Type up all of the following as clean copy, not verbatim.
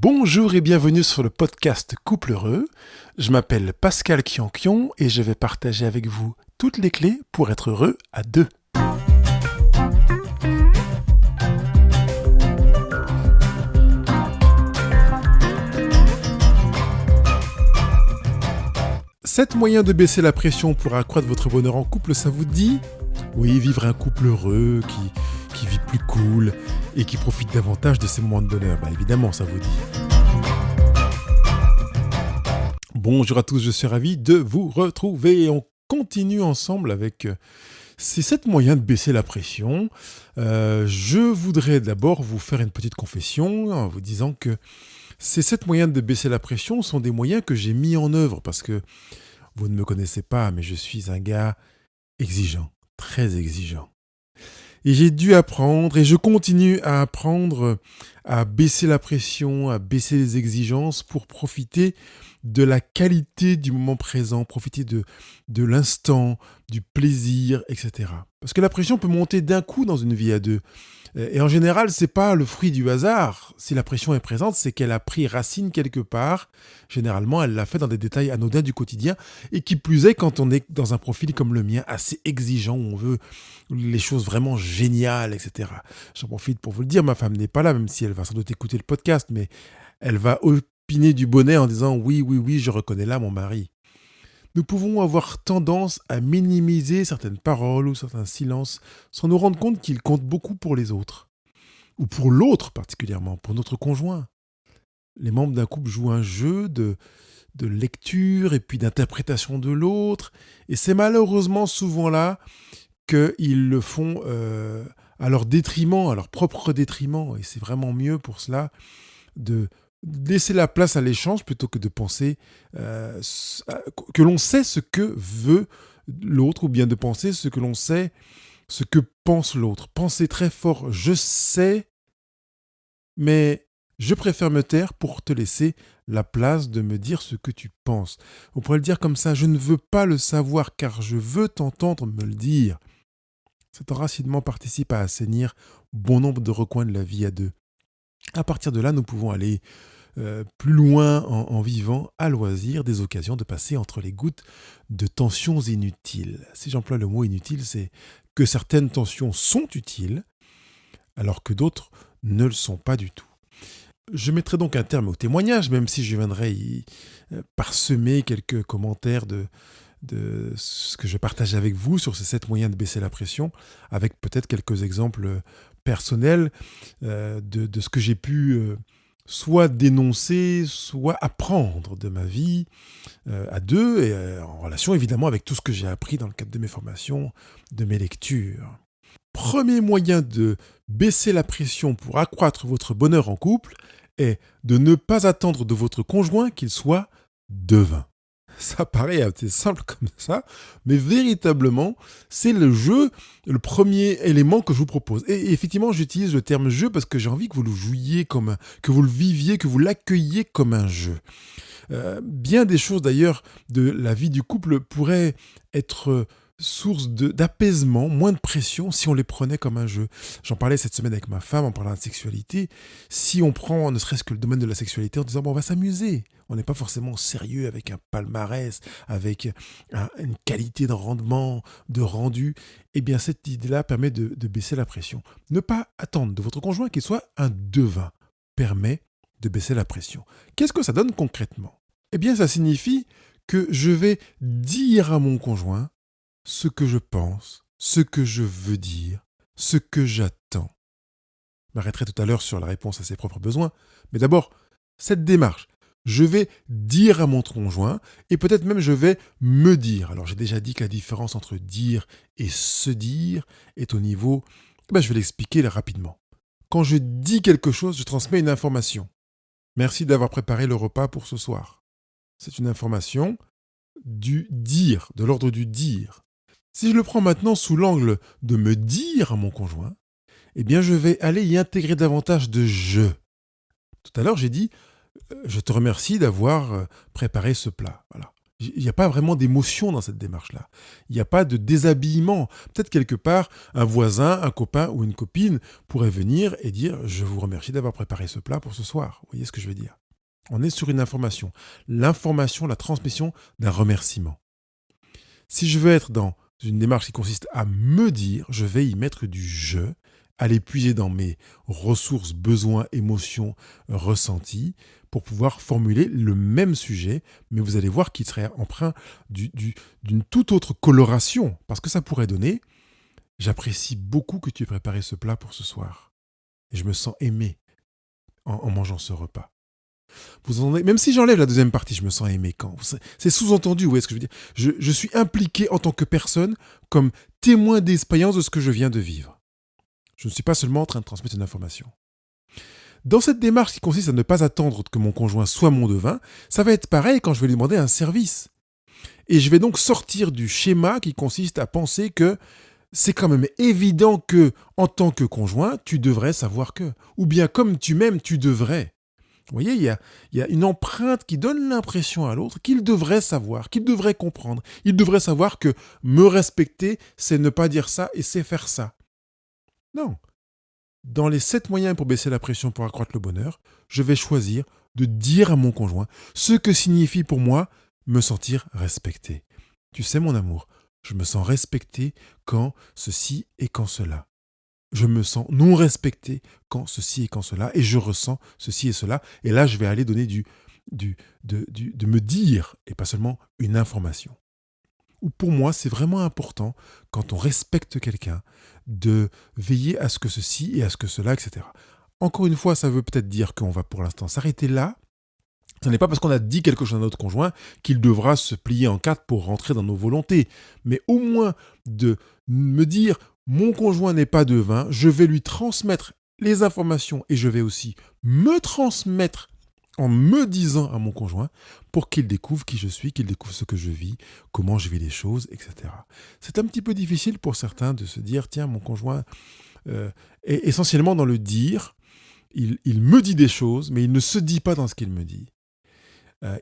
Bonjour et bienvenue sur le podcast Couple Heureux. Je m'appelle Pascal Kiankion et je vais partager avec vous toutes les clés pour être heureux à deux. Sept moyens de baisser la pression pour accroître votre bonheur en couple, ça vous dit ? Oui, vivre un couple heureux, qui vit plus cool et qui profite davantage de ses moments de bonheur. Évidemment, ça vous dit. Bonjour à tous, je suis ravi de vous retrouver et on continue ensemble avec ces 7 moyens de baisser la pression. Je voudrais d'abord vous faire une petite confession en vous disant que ces 7 moyens de baisser la pression sont des moyens que j'ai mis en œuvre parce que vous ne me connaissez pas, mais je suis un gars exigeant, très exigeant. Et j'ai dû apprendre, et je continue à apprendre à baisser la pression, à baisser les exigences pour profiter de la qualité du moment présent, profiter de l'instant, du plaisir, etc. Parce que la pression peut monter d'un coup dans une vie à deux. Et en général, c'est pas le fruit du hasard. Si la pression est présente, c'est qu'elle a pris racine quelque part. Généralement, elle l'a fait dans des détails anodins du quotidien. Et qui plus est, quand on est dans un profil comme le mien, assez exigeant, où on veut les choses vraiment géniales, etc. J'en profite pour vous le dire, ma femme n'est pas là, même si elle va sans doute écouter le podcast, mais elle va opiner du bonnet en disant « Oui, je reconnais là mon mari ». Nous pouvons avoir tendance à minimiser certaines paroles ou certains silences sans nous rendre compte qu'ils comptent beaucoup pour les autres. Ou pour l'autre particulièrement, pour notre conjoint. Les membres d'un couple jouent un jeu de lecture et puis d'interprétation de l'autre. Et c'est malheureusement souvent là qu'ils le font à leur détriment, à leur propre détriment. Et c'est vraiment mieux pour cela de laisser la place à l'échange plutôt que de penser que l'on sait ce que veut l'autre ou bien de penser ce que l'on sait, ce que pense l'autre. Pensez très fort, je sais, mais je préfère me taire pour te laisser la place de me dire ce que tu penses. On pourrait le dire comme ça, je ne veux pas le savoir car je veux t'entendre me le dire. Cet enracinement participe à assainir bon nombre de recoins de la vie à deux. À partir de là, nous pouvons aller plus loin en vivant à loisir des occasions de passer entre les gouttes de tensions inutiles. Si j'emploie le mot inutile, c'est que certaines tensions sont utiles, alors que d'autres ne le sont pas du tout. Je mettrai donc un terme au témoignage, même si je viendrai y parsemer quelques commentaires de ce que je partage avec vous sur ces 7 moyens de baisser la pression, avec peut-être quelques exemples personnels de ce que j'ai pu soit dénoncer, soit apprendre de ma vie à deux, et en relation évidemment avec tout ce que j'ai appris dans le cadre de mes formations, de mes lectures. Premier moyen de baisser la pression pour accroître votre bonheur en couple est de ne pas attendre de votre conjoint qu'il soit devin. Ça paraît assez simple comme ça, mais véritablement, c'est le premier élément que je vous propose. Et effectivement, j'utilise le terme jeu parce que j'ai envie que vous le jouiez que vous le viviez, que vous l'accueilliez comme un jeu. Bien des choses d'ailleurs de la vie du couple pourraient être source d'apaisement, moins de pression si on les prenait comme un jeu. J'en parlais cette semaine avec ma femme en parlant de sexualité. Si on prend ne serait-ce que le domaine de la sexualité en disant on va s'amuser, on n'est pas forcément sérieux avec un palmarès, avec une qualité de rendement, de rendu, eh bien cette idée-là permet de baisser la pression. Ne pas attendre de votre conjoint qu'il soit un devin permet de baisser la pression. Qu'est-ce que ça donne concrètement ? Eh bien ça signifie que je vais dire à mon conjoint ce que je pense, ce que je veux dire, ce que j'attends. Je m'arrêterai tout à l'heure sur la réponse à ses propres besoins, mais d'abord, cette démarche. Je vais dire à mon conjoint et peut-être même je vais me dire. Alors j'ai déjà dit que la différence entre dire et se dire est au niveau... je vais l'expliquer rapidement. Quand je dis quelque chose, je transmets une information. Merci d'avoir préparé le repas pour ce soir. C'est une information du dire, de l'ordre du dire. Si je le prends maintenant sous l'angle de me dire à mon conjoint, eh bien je vais aller y intégrer davantage de « je ». Tout à l'heure, j'ai dit « je te remercie d'avoir préparé ce plat ». Voilà. Il n'y a pas vraiment d'émotion dans cette démarche-là. Il n'y a pas de déshabillement. Peut-être quelque part, un voisin, un copain ou une copine pourrait venir et dire « Je vous remercie d'avoir préparé ce plat pour ce soir ». Vous voyez ce que je veux dire? On est sur une information. L'information, la transmission d'un remerciement. Si je veux être dans une démarche qui consiste à me dire, je vais y mettre du « je », aller puiser dans mes ressources, besoins, émotions, ressentis, pour pouvoir formuler le même sujet, mais vous allez voir qu'il serait empreint d'une toute autre coloration, parce que ça pourrait donner « J'apprécie beaucoup que tu aies préparé ce plat pour ce soir, et je me sens aimé en mangeant ce repas. » Vous entendez, même si j'enlève la deuxième partie, je me sens aimé quand. C'est sous-entendu, vous voyez ce que je veux dire? Je suis impliqué en tant que personne comme témoin d'expérience de ce que je viens de vivre. Je ne suis pas seulement en train de transmettre une information. Dans cette démarche qui consiste à ne pas attendre que mon conjoint soit mon devin, ça va être pareil quand je vais lui demander un service. Et je vais donc sortir du schéma qui consiste à penser que c'est quand même évident que, en tant que conjoint, tu devrais savoir que. Ou bien comme tu m'aimes, tu devrais. Vous voyez, il y a une empreinte qui donne l'impression à l'autre qu'il devrait savoir, qu'il devrait comprendre. Il devrait savoir que me respecter, c'est ne pas dire ça et c'est faire ça. Non. Dans les 7 moyens pour baisser la pression pour accroître le bonheur, je vais choisir de dire à mon conjoint ce que signifie pour moi me sentir respecté. Tu sais mon amour, je me sens respecté quand ceci et quand cela. Je me sens non respecté quand ceci et quand cela, et je ressens ceci et cela. Et là, je vais aller donner de me dire, et pas seulement une information. Ou pour moi, c'est vraiment important, quand on respecte quelqu'un, de veiller à ce que ceci et à ce que cela, etc. Encore une fois, ça veut peut-être dire qu'on va pour l'instant s'arrêter là. Ce n'est pas parce qu'on a dit quelque chose à notre conjoint qu'il devra se plier en quatre pour rentrer dans nos volontés. Mais au moins de me dire, mon conjoint n'est pas devin, je vais lui transmettre les informations et je vais aussi me transmettre en me disant à mon conjoint pour qu'il découvre qui je suis, qu'il découvre ce que je vis, comment je vis les choses, etc. C'est un petit peu difficile pour certains de se dire, tiens, mon conjoint est essentiellement dans le dire, il me dit des choses, mais il ne se dit pas dans ce qu'il me dit.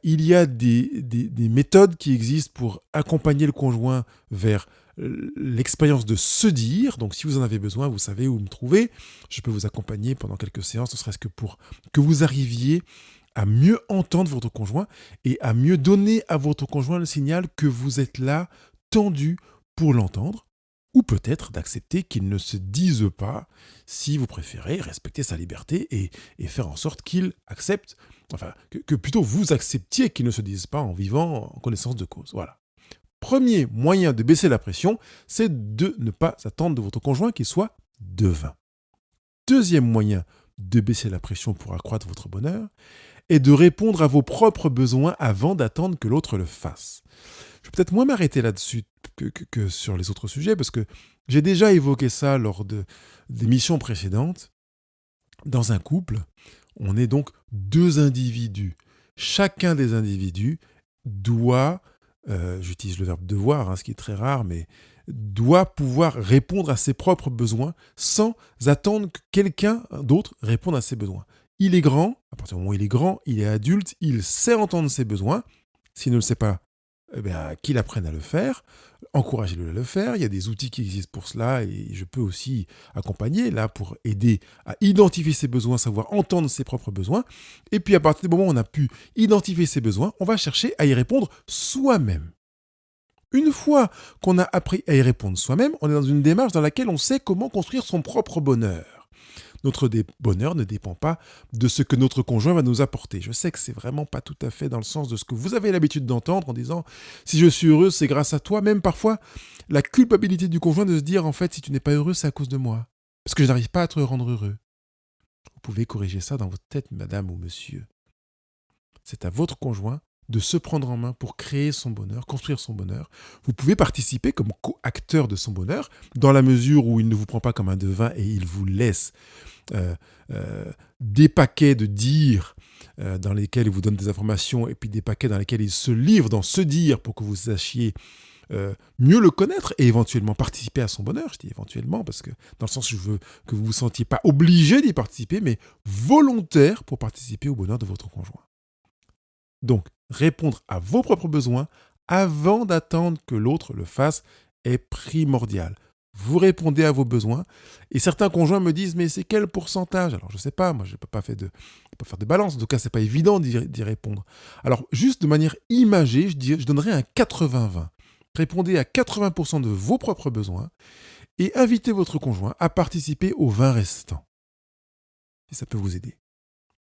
Il y a des méthodes qui existent pour accompagner le conjoint vers l'expérience de se dire. Donc si vous en avez besoin, vous savez où me trouver. Je peux vous accompagner pendant quelques séances, ne serait-ce que pour que vous arriviez à mieux entendre votre conjoint et à mieux donner à votre conjoint le signal que vous êtes là, tendu pour l'entendre, ou peut-être d'accepter qu'il ne se dise pas, si vous préférez, respecter sa liberté et faire en sorte qu'il accepte, enfin, que plutôt vous acceptiez qu'il ne se dise pas en vivant en connaissance de cause. Voilà. Premier moyen de baisser la pression, c'est de ne pas attendre de votre conjoint qu'il soit devin. Deuxième moyen de baisser la pression pour accroître votre bonheur est de répondre à vos propres besoins avant d'attendre que l'autre le fasse. Je vais peut-être moins m'arrêter là-dessus que sur les autres sujets, parce que j'ai déjà évoqué ça lors d'émissions précédentes. Dans un couple, on est donc 2 individus. Chacun des individus doit, j'utilise le verbe devoir, ce qui est très rare, mais doit pouvoir répondre à ses propres besoins sans attendre que quelqu'un d'autre réponde à ses besoins. Il est grand, à partir du moment où il est grand, il est adulte, il sait entendre ses besoins. S'il ne le sait pas, qu'il apprenne à le faire, encouragez-le à le faire. Il y a des outils qui existent pour cela et je peux aussi accompagner là pour aider à identifier ses besoins, savoir entendre ses propres besoins. Et puis à partir du moment où on a pu identifier ses besoins, on va chercher à y répondre soi-même. Une fois qu'on a appris à y répondre soi-même, on est dans une démarche dans laquelle on sait comment construire son propre bonheur. Notre bonheur ne dépend pas de ce que notre conjoint va nous apporter. Je sais que c'est vraiment pas tout à fait dans le sens de ce que vous avez l'habitude d'entendre en disant « si je suis heureux, c'est grâce à toi ». Même parfois, la culpabilité du conjoint de se dire « en fait, si tu n'es pas heureux, c'est à cause de moi. Parce que je n'arrive pas à te rendre heureux ». Vous pouvez corriger ça dans votre tête, madame ou monsieur. C'est à votre conjoint de se prendre en main pour créer son bonheur, construire son bonheur. Vous pouvez participer comme co-acteur de son bonheur, dans la mesure où il ne vous prend pas comme un devin et il vous laisse des paquets de dires dans lesquels il vous donne des informations et puis des paquets dans lesquels il se livre dans se dire pour que vous sachiez mieux le connaître et éventuellement participer à son bonheur. Je dis éventuellement parce que dans le sens où je veux que vous ne vous sentiez pas obligé d'y participer, mais volontaire pour participer au bonheur de votre conjoint. Donc, répondre à vos propres besoins avant d'attendre que l'autre le fasse est primordial. Vous répondez à vos besoins et certains conjoints me disent mais c'est quel pourcentage? Alors je ne sais pas, moi je ne peux pas faire de balance, en tout cas c'est pas évident d'y répondre. Alors juste de manière imagée, je donnerais un 80-20. Répondez à 80% de vos propres besoins et invitez votre conjoint à participer aux 20 restants. Si ça peut vous aider.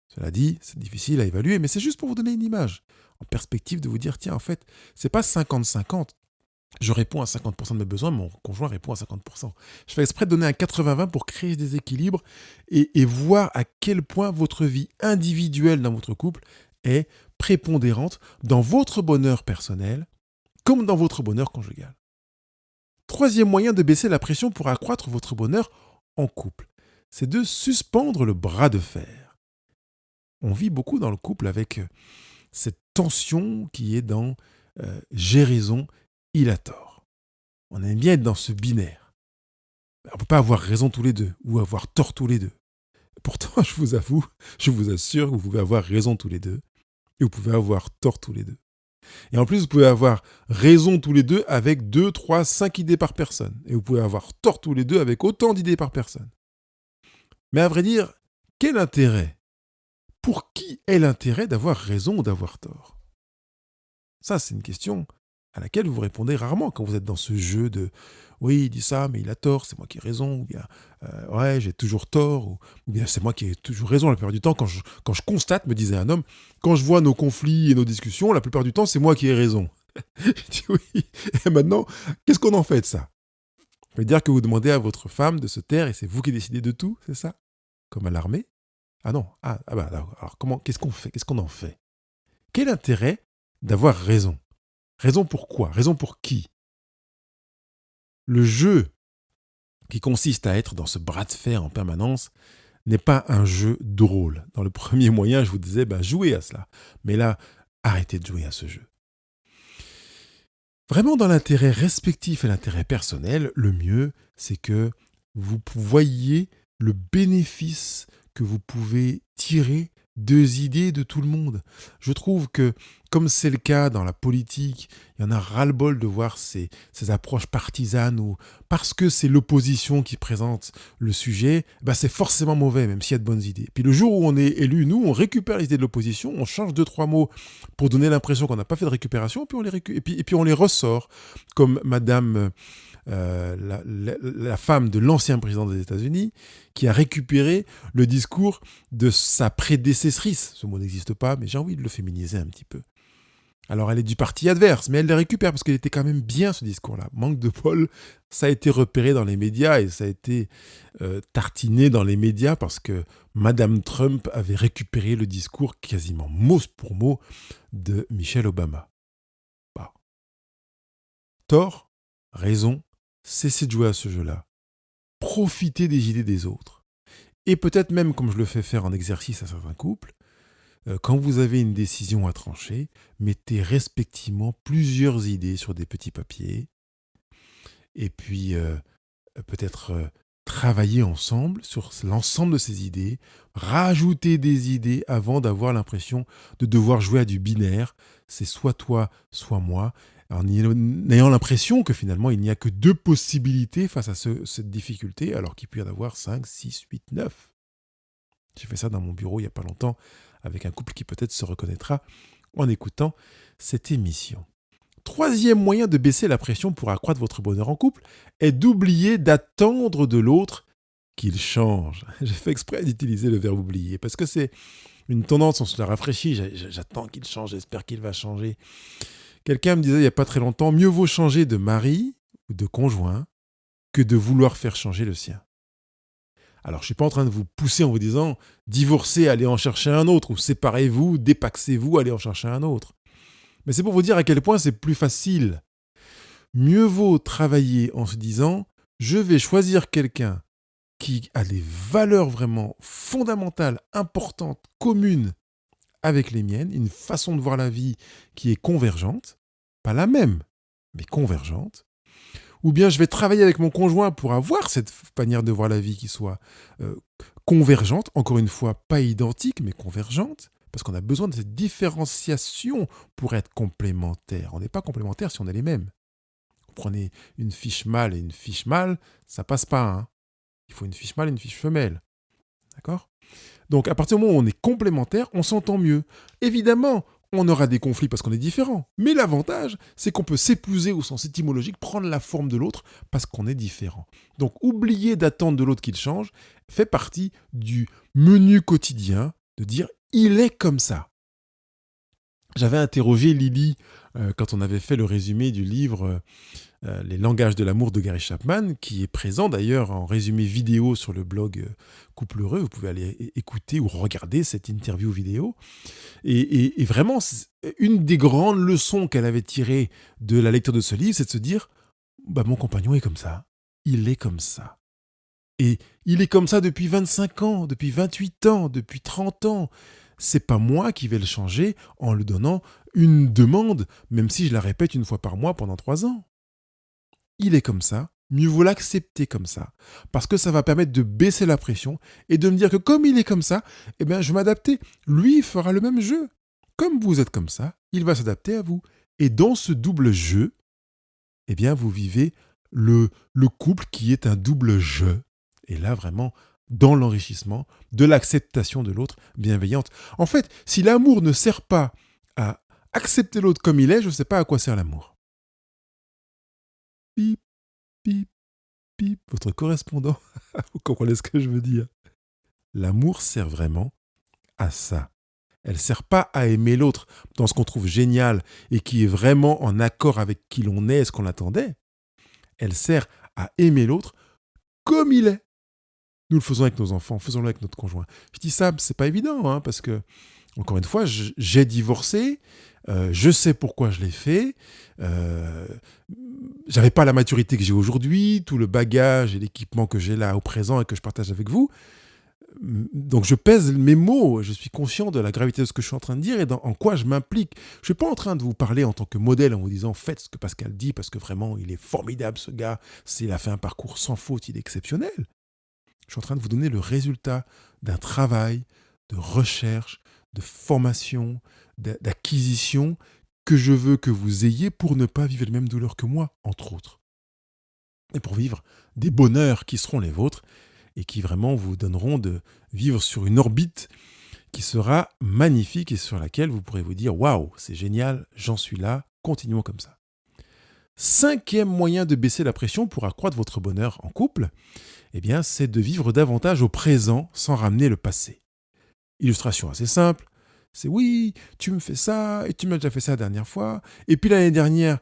Cela dit, c'est difficile à évaluer, mais c'est juste pour vous donner une image, en perspective de vous dire, tiens, en fait, c'est pas 50-50. Je réponds à 50% de mes besoins, mon conjoint répond à 50%. Je fais exprès de donner un 80-20 pour créer des équilibres et voir à quel point votre vie individuelle dans votre couple est prépondérante dans votre bonheur personnel comme dans votre bonheur conjugal. Troisième moyen de baisser la pression pour accroître votre bonheur en couple, c'est de suspendre le bras de fer. On vit beaucoup dans le couple avec cette tension qui est dans j'ai raison, il a tort. On aime bien être dans ce binaire. On ne peut pas avoir raison tous les deux ou avoir tort tous les deux. Pourtant, je vous assure que vous pouvez avoir raison tous les deux et vous pouvez avoir tort tous les deux. Et en plus, vous pouvez avoir raison tous les deux avec 2, 3, 5 idées par personne. Et vous pouvez avoir tort tous les deux avec autant d'idées par personne. Mais à vrai dire, quel intérêt? Pour qui est l'intérêt d'avoir raison ou d'avoir tort? Ça, c'est une question à laquelle vous répondez rarement quand vous êtes dans ce jeu de « oui, il dit ça, mais il a tort, c'est moi qui ai raison » ou bien « ouais, j'ai toujours tort » ou bien « c'est moi qui ai toujours raison » la plupart du temps. Quand je constate, me disait un homme, quand je vois nos conflits et nos discussions, la plupart du temps, c'est moi qui ai raison. Je dis oui. Et maintenant, qu'est-ce qu'on en fait de ça? Ça veut dire que vous demandez à votre femme de se taire et c'est vous qui décidez de tout, c'est ça? Comme à l'armée? Ah non. Alors qu'est-ce qu'on fait? Qu'est-ce qu'on en fait? Quel intérêt d'avoir raison? Raison pour quoi? Raison pour qui? Le jeu qui consiste à être dans ce bras de fer en permanence n'est pas un jeu drôle. Dans le premier moyen, je vous disais, jouez à cela. Mais là, arrêtez de jouer à ce jeu. Vraiment, dans l'intérêt respectif et l'intérêt personnel, le mieux, c'est que vous voyiez le bénéfice que vous pouvez tirer des idées de tout le monde. Je trouve que, comme c'est le cas dans la politique, il y en a ras-le-bol de voir ces approches partisanes ou parce que c'est l'opposition qui présente le sujet, c'est forcément mauvais, même s'il y a de bonnes idées. Puis le jour où on est élu, nous, on récupère les idées de l'opposition, on change 2-3 mots pour donner l'impression qu'on n'a pas fait de récupération, puis on les ressort, comme Madame... la femme de l'ancien président des États-Unis, qui a récupéré le discours de sa prédécessrice. Ce mot n'existe pas, mais j'ai envie de le féminiser un petit peu. Alors elle est du parti adverse, mais elle le récupère parce qu'il était quand même bien ce discours-là. Manque de bol, ça a été repéré dans les médias et ça a été tartiné dans les médias parce que Madame Trump avait récupéré le discours quasiment mot pour mot de Michelle Obama. Tort, raison, cessez de jouer à ce jeu-là. Profitez des idées des autres. Et peut-être même, comme je le fais faire en exercice à certains couples, quand vous avez une décision à trancher, mettez respectivement plusieurs idées sur des petits papiers. Et puis, peut-être travailler ensemble sur l'ensemble de ces idées, rajouter des idées avant d'avoir l'impression de devoir jouer à du binaire. C'est soit toi, soit moi. En ayant l'impression que finalement, il n'y a que 2 possibilités face à cette difficulté, alors qu'il peut y en avoir 5, 6, 8, 9. J'ai fait ça dans mon bureau il n'y a pas longtemps, avec un couple qui peut-être se reconnaîtra en écoutant cette émission. Troisième moyen de baisser la pression pour accroître votre bonheur en couple est d'oublier d'attendre de l'autre qu'il change. J'ai fait exprès d'utiliser le verbe oublier, parce que c'est une tendance, on se la rafraîchit, j'attends qu'il change, j'espère qu'il va changer. Quelqu'un me disait il n'y a pas très longtemps, mieux vaut changer de mari ou de conjoint que de vouloir faire changer le sien. Alors, je ne suis pas en train de vous pousser en vous disant divorcez, allez en chercher un autre, ou séparez-vous, dépaxez-vous, allez en chercher un autre. Mais c'est pour vous dire à quel point c'est plus facile. Mieux vaut travailler en se disant je vais choisir quelqu'un qui a des valeurs vraiment fondamentales, importantes, communes, avec les miennes, une façon de voir la vie qui est convergente, pas la même, mais convergente, ou bien je vais travailler avec mon conjoint pour avoir cette manière de voir la vie qui soit convergente, encore une fois, pas identique, mais convergente, Parce qu'on a besoin de cette différenciation pour être complémentaire. On n'est pas complémentaire si on est les mêmes. Vous prenez une fiche mâle et une fiche mâle, ça passe pas. Hein. Il faut une fiche mâle et une fiche femelle. D'accord ? Donc, à partir du moment où on est complémentaire, on s'entend mieux. Évidemment, on aura des conflits parce qu'on est différents. Mais l'avantage, c'est qu'on peut s'épouser au sens étymologique, prendre la forme de l'autre parce qu'on est différent. Donc, oublier d'attendre de l'autre qu'il change fait partie du menu quotidien de dire « il est comme ça ». J'avais interrogé Lily quand on avait fait le résumé du livre Les langages de l'amour de Gary Chapman, qui est présent d'ailleurs en résumé vidéo sur le blog Couple Heureux. Vous pouvez aller écouter ou regarder cette interview vidéo. Et vraiment, une des grandes leçons qu'elle avait tirées de la lecture de ce livre, c'est de se dire mon compagnon est comme ça, il est comme ça. Et il est comme ça depuis 25 ans, depuis 28 ans, depuis 30 ans. C'est pas moi qui vais le changer en lui donnant une demande, même si je la répète une fois par mois pendant 3 ans. Il est comme ça, mieux vaut l'accepter comme ça. Parce que ça va permettre de baisser la pression et de me dire que comme il est comme ça, je vais m'adapter. Lui, il fera le même jeu. Comme vous êtes comme ça, il va s'adapter à vous. Et dans ce double jeu, vous vivez le couple qui est un double jeu. Et là, vraiment, dans l'enrichissement, de l'acceptation de l'autre bienveillante. En fait, si l'amour ne sert pas à accepter l'autre comme il est, je ne sais pas à quoi sert l'amour. Pip, pip, pip, votre correspondant. Vous comprenez ce que je veux dire? L'amour sert vraiment à ça. Elle ne sert pas à aimer l'autre dans ce qu'on trouve génial et qui est vraiment en accord avec qui l'on est et ce qu'on attendait. Elle sert à aimer l'autre comme il est. Nous le faisons avec nos enfants, faisons-le avec notre conjoint. Je dis ça, c'est pas évident, hein, parce que, encore une fois, j'ai divorcé, je sais pourquoi je l'ai fait, j'avais pas la maturité que j'ai aujourd'hui, tout le bagage et l'équipement que j'ai là au présent et que je partage avec vous. Donc je pèse mes mots, je suis conscient de la gravité de ce que je suis en train de dire et en quoi je m'implique. Je ne suis pas en train de vous parler en tant que modèle en vous disant faites ce que Pascal dit parce que vraiment il est formidable ce gars, il a fait un parcours sans faute, il est exceptionnel. Je suis en train de vous donner le résultat d'un travail de recherche, de formation, d'acquisition que je veux que vous ayez pour ne pas vivre les mêmes douleurs que moi, entre autres. Et pour vivre des bonheurs qui seront les vôtres et qui vraiment vous donneront de vivre sur une orbite qui sera magnifique et sur laquelle vous pourrez vous dire « Waouh, c'est génial, j'en suis là, continuons comme ça ». 5e moyen de baisser la pression pour accroître votre bonheur en couple, c'est de vivre davantage au présent sans ramener le passé. Illustration assez simple, c'est oui, tu me fais ça, et tu m'as déjà fait ça la dernière fois, et puis l'année dernière,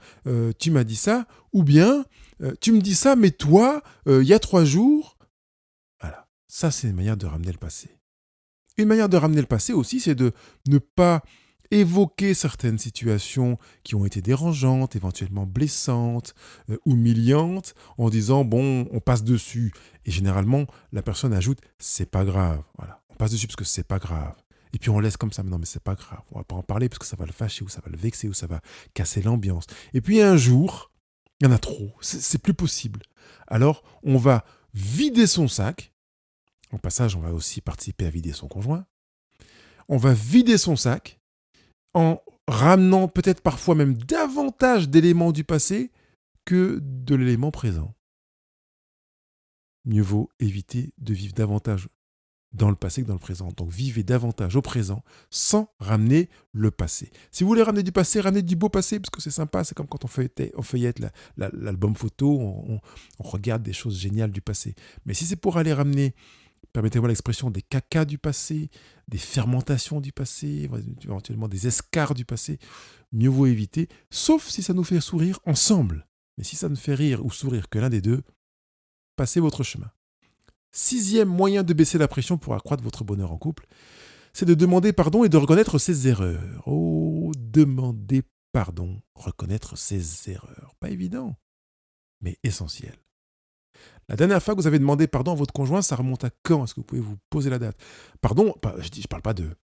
tu m'as dit ça, ou bien, tu me dis ça, mais toi, il y a 3 jours, voilà, ça c'est une manière de ramener le passé. Une manière de ramener le passé aussi, c'est de ne pas évoquer certaines situations qui ont été dérangeantes, éventuellement blessantes, humiliantes, en disant bon, on passe dessus. Et généralement, la personne ajoute c'est pas grave. Voilà, on passe dessus parce que c'est pas grave. Et puis on laisse comme ça, mais non, mais c'est pas grave. On va pas en parler parce que ça va le fâcher ou ça va le vexer ou ça va casser l'ambiance. Et puis un jour, il y en a trop, c'est plus possible. Alors on va vider son sac. Au passage, on va aussi participer à vider son conjoint. On va vider son sac en ramenant peut-être parfois même davantage d'éléments du passé que de l'élément présent. Mieux vaut éviter de vivre davantage dans le passé que dans le présent. Donc vivez davantage au présent sans ramener le passé. Si vous voulez ramener du passé, ramenez du beau passé parce que c'est sympa. C'est comme quand on feuillette l'album photo, on regarde des choses géniales du passé. Mais si c'est pour aller ramener, permettez-moi l'expression, des cacas du passé, des fermentations du passé, éventuellement des escarres du passé, mieux vaut éviter, sauf si ça nous fait sourire ensemble. Mais si ça ne fait rire ou sourire que l'un des deux, passez votre chemin. 6e moyen de baisser la pression pour accroître votre bonheur en couple, c'est de demander pardon et de reconnaître ses erreurs. Oh, demander pardon, reconnaître ses erreurs. Pas évident, mais essentiel. La dernière fois que vous avez demandé pardon à votre conjoint, ça remonte à quand? Est-ce que vous pouvez vous poser la date? Pardon, je parle pas de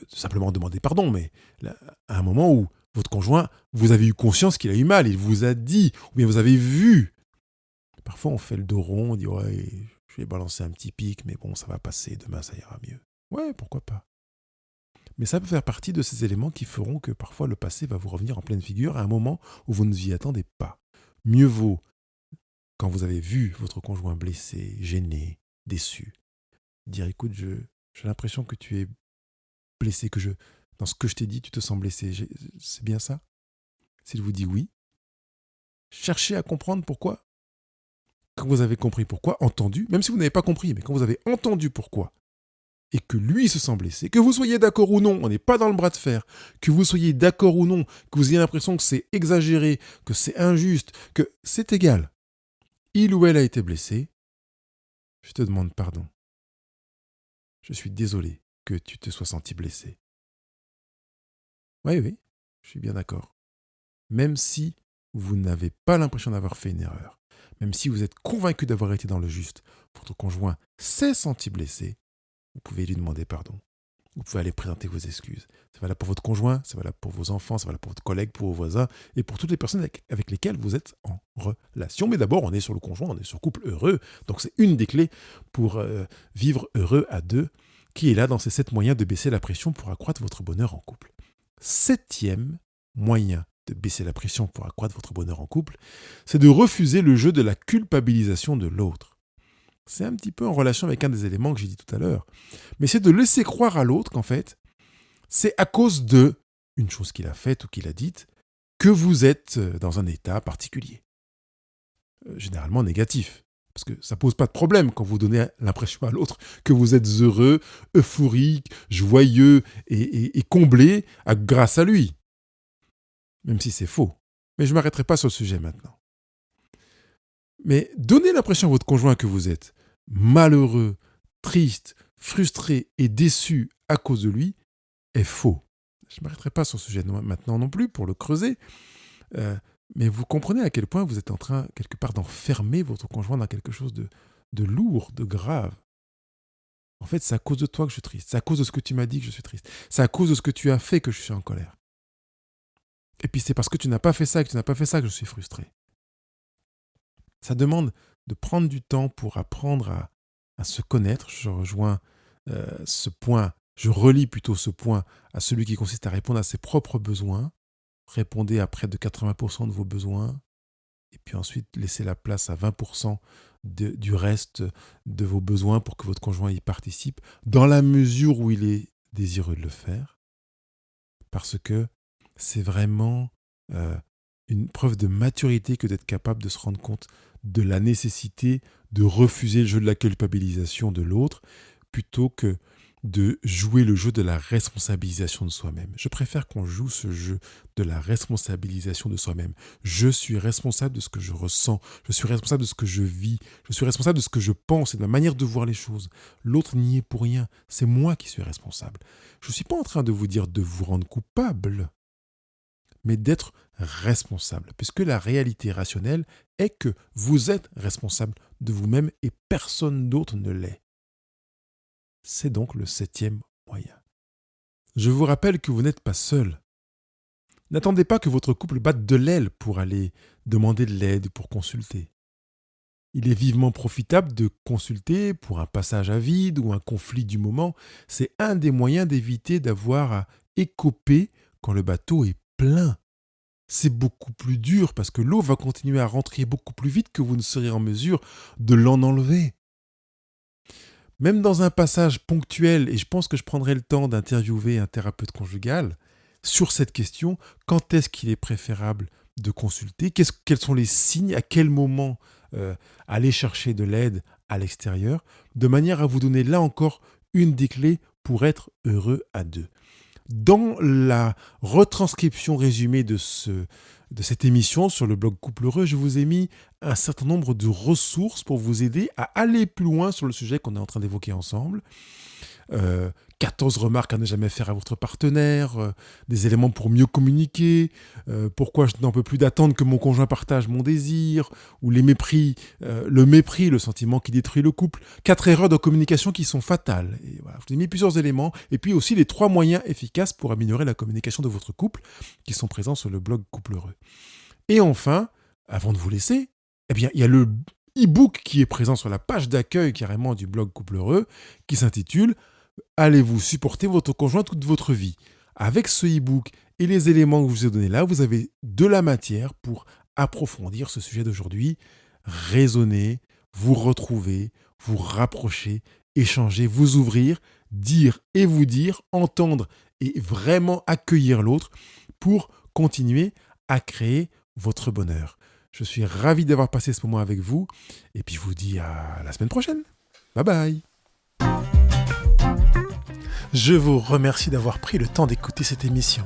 simplement demander pardon, mais là, à un moment où votre conjoint, vous avez eu conscience qu'il a eu mal, il vous a dit, ou bien vous avez vu. Parfois, on fait le dos rond, on dit ouais, je vais balancer un petit pic, mais bon, ça va passer, demain ça ira mieux. Ouais, pourquoi pas. Mais ça peut faire partie de ces éléments qui feront que parfois le passé va vous revenir en pleine figure à un moment où vous ne vous y attendez pas. Mieux vaut, quand vous avez vu votre conjoint blessé, gêné, déçu, dire écoute, j'ai l'impression que tu es blessé, dans ce que je t'ai dit, tu te sens blessé. C'est bien ça? S'il vous dit oui, cherchez à comprendre pourquoi. Quand vous avez compris pourquoi, entendu, même si vous n'avez pas compris, mais quand vous avez entendu pourquoi, et que lui se sent blessé, que vous soyez d'accord ou non, on n'est pas dans le bras de fer, que vous soyez d'accord ou non, que vous ayez l'impression que c'est exagéré, que c'est injuste, que c'est égal. Il ou elle a été blessé, je te demande pardon. Je suis désolé que tu te sois senti blessé. Oui, je suis bien d'accord. Même si vous n'avez pas l'impression d'avoir fait une erreur, même si vous êtes convaincu d'avoir été dans le juste, votre conjoint s'est senti blessé, vous pouvez lui demander pardon. Vous pouvez aller présenter vos excuses. C'est valable pour votre conjoint, c'est valable pour vos enfants, c'est valable pour votre collègue, pour vos voisins et pour toutes les personnes avec lesquelles vous êtes en relation. Mais d'abord, on est sur le conjoint, on est sur couple heureux. Donc c'est une des clés pour vivre heureux à deux, qui est là dans ces 7 moyens de baisser la pression pour accroître votre bonheur en couple. 7e moyen de baisser la pression pour accroître votre bonheur en couple, c'est de refuser le jeu de la culpabilisation de l'autre. C'est un petit peu en relation avec un des éléments que j'ai dit tout à l'heure. Mais c'est de laisser croire à l'autre qu'en fait, c'est à cause de une chose qu'il a faite ou qu'il a dite que vous êtes dans un état particulier. Généralement négatif. Parce que ça ne pose pas de problème quand vous donnez l'impression à l'autre que vous êtes heureux, euphorique, joyeux et comblé grâce à lui. Même si c'est faux. Mais je ne m'arrêterai pas sur le sujet maintenant. Mais donner l'impression à votre conjoint que vous êtes malheureux, triste, frustré et déçu à cause de lui est faux. Je ne m'arrêterai pas sur ce sujet maintenant non plus pour le creuser. Mais vous comprenez à quel point vous êtes en train, quelque part, d'enfermer votre conjoint dans quelque chose de lourd, de grave. En fait, c'est à cause de toi que je suis triste. C'est à cause de ce que tu m'as dit que je suis triste. C'est à cause de ce que tu as fait que je suis en colère. Et puis c'est parce que tu n'as pas fait ça et que tu n'as pas fait ça que je suis frustré. Ça demande de prendre du temps pour apprendre à se connaître. Je rejoins ce point, je relie plutôt ce point à celui qui consiste à répondre à ses propres besoins. Répondez à près de 80% de vos besoins. Et puis ensuite, laissez la place à 20% du reste de vos besoins pour que votre conjoint y participe, dans la mesure où il est désireux de le faire. Parce que c'est vraiment une preuve de maturité que d'être capable de se rendre compte de la nécessité de refuser le jeu de la culpabilisation de l'autre plutôt que de jouer le jeu de la responsabilisation de soi-même. Je préfère qu'on joue ce jeu de la responsabilisation de soi-même. Je suis responsable de ce que je ressens, je suis responsable de ce que je vis, je suis responsable de ce que je pense et de ma manière de voir les choses. L'autre n'y est pour rien, c'est moi qui suis responsable. Je ne suis pas en train de vous dire de vous rendre coupable, mais d'être responsable, puisque la réalité rationnelle est que vous êtes responsable de vous-même et personne d'autre ne l'est. C'est donc le 7e moyen. Je vous rappelle que vous n'êtes pas seul. N'attendez pas que votre couple batte de l'aile pour aller demander de l'aide, pour consulter. Il est vivement profitable de consulter pour un passage à vide ou un conflit du moment. C'est un des moyens d'éviter d'avoir à écoper quand le bateau est plein. C'est beaucoup plus dur parce que l'eau va continuer à rentrer beaucoup plus vite que vous ne serez en mesure de l'en enlever. Même dans un passage ponctuel, et je pense que je prendrai le temps d'interviewer un thérapeute conjugal sur cette question, quand est-ce qu'il est préférable de consulter, quels sont les signes, à quel moment aller chercher de l'aide à l'extérieur, de manière à vous donner là encore une des clés pour être heureux à deux. Dans la retranscription résumée de cette émission sur le blog Couple Heureux, je vous ai mis un certain nombre de ressources pour vous aider à aller plus loin sur le sujet qu'on est en train d'évoquer ensemble. 14 remarques à ne jamais faire à votre partenaire, des éléments pour mieux communiquer, pourquoi je n'en peux plus d'attendre que mon conjoint partage mon désir, ou le mépris, le sentiment qui détruit le couple, 4 erreurs de communication qui sont fatales. Et voilà, je vous ai mis plusieurs éléments, et puis aussi les 3 moyens efficaces pour améliorer la communication de votre couple, qui sont présents sur le blog Couple Heureux. Et enfin, avant de vous laisser, eh bien, il y a le e-book qui est présent sur la page d'accueil carrément du blog Couple Heureux, qui s'intitule allez-vous supporter votre conjoint toute votre vie. Avec ce e-book et les éléments que je vous ai donnés là, vous avez de la matière pour approfondir ce sujet d'aujourd'hui, raisonner, vous retrouver, vous rapprocher, échanger, vous ouvrir, dire et vous dire, entendre et vraiment accueillir l'autre pour continuer à créer votre bonheur. Je suis ravi d'avoir passé ce moment avec vous et puis je vous dis à la semaine prochaine. Bye bye. Je vous remercie d'avoir pris le temps d'écouter cette émission.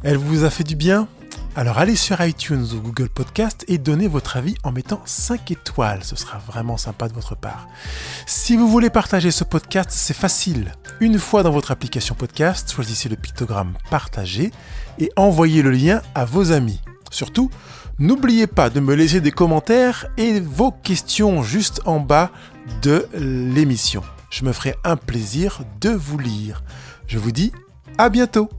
Elle vous a fait du bien ? Alors allez sur iTunes ou Google Podcast et donnez votre avis en mettant 5 étoiles. Ce sera vraiment sympa de votre part. Si vous voulez partager ce podcast, c'est facile. Une fois dans votre application podcast, choisissez le pictogramme partager et envoyez le lien à vos amis. Surtout, n'oubliez pas de me laisser des commentaires et vos questions juste en bas de l'émission. Je me ferai un plaisir de vous lire. Je vous dis à bientôt.